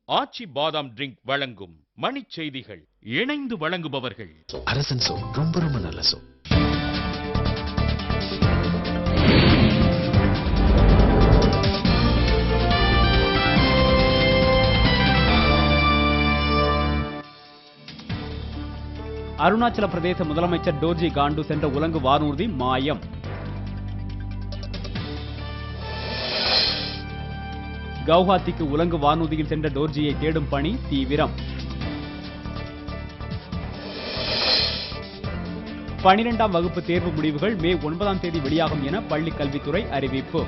ஆச்சி பாதாம் ட்ரிங்க் வழங்கும் மணிச் செய்திகள். இணைந்து வழங்குபவர்கள் அரசன் சோ, ரொம்ப ரொம்ப நல்ல சோ. அருணாச்சல பிரதேச முதலமைச்சர் டோர்ஜி காண்டு சென்ற உலங்கு வானூர்தி மாயம். கவுஹாத்திக்கு உலங்கு வானூர்தியில் சென்ற டோர்ஜியை தேடும் பணி தீவிரம். 12ஆம் வகுப்பு தேர்வு முடிவுகள் மே 9ஆம் தேதி வெளியாகும் என பள்ளிக் கல்வித்துறை அறிவிப்பு.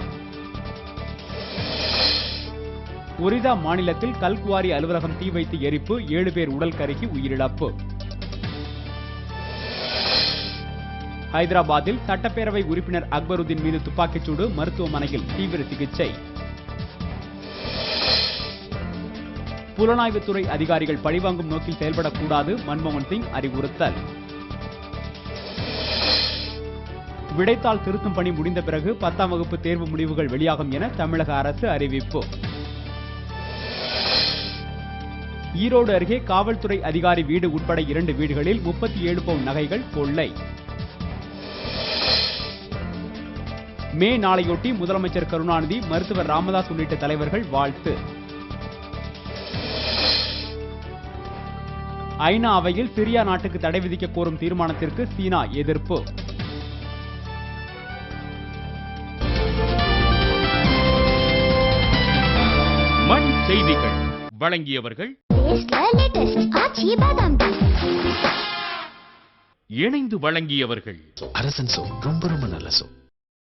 ஒரிசா மாநிலத்தில் கல்குவாரி அலுவலகம் தீ வைத்து எரிப்பு, 7 பேர் உடல் கருகி உயிரிழப்பு. ஹைதராபாத்தில் சட்டப்பேரவை உறுப்பினர் அக்பருதீன் மீது துப்பாக்கிச்சூடு, மருத்துவமனையில் தீவிர சிகிச்சை. புலனாய்வுத்துறை அதிகாரிகள் பழிவாங்கும் நோக்கில் செயல்படக்கூடாது, மன்மோகன் சிங் அறிவுறுத்தல். விடைத்தாள் திருத்தும் பணி முடிந்த பிறகு 10ஆம் வகுப்பு தேர்வு முடிவுகள் வெளியாகும் என தமிழக அரசு அறிவிப்பு. ஈரோடு அருகே காவல்துறை அதிகாரி வீடு உட்பட 2 வீடுகளில் 37 பவுன் நகைகள் கொள்ளை. மே நாளையொட்டி முதலமைச்சர் கருணாநிதி, மருத்துவர் ராமதாஸ் உள்ளிட்ட தலைவர்கள் வாழ்த்து. ஐநா அவையில் சிரியா நாட்டுக்கு தடை விதிக்க கோரும் தீர்மானத்திற்கு சீனா எதிர்ப்பு. மணி செய்திகள் வழங்கியவர்கள் இணைந்து வழங்கியவர்கள் அரசன் சோ, ரொம்ப ரொம்ப நல்ல சோ.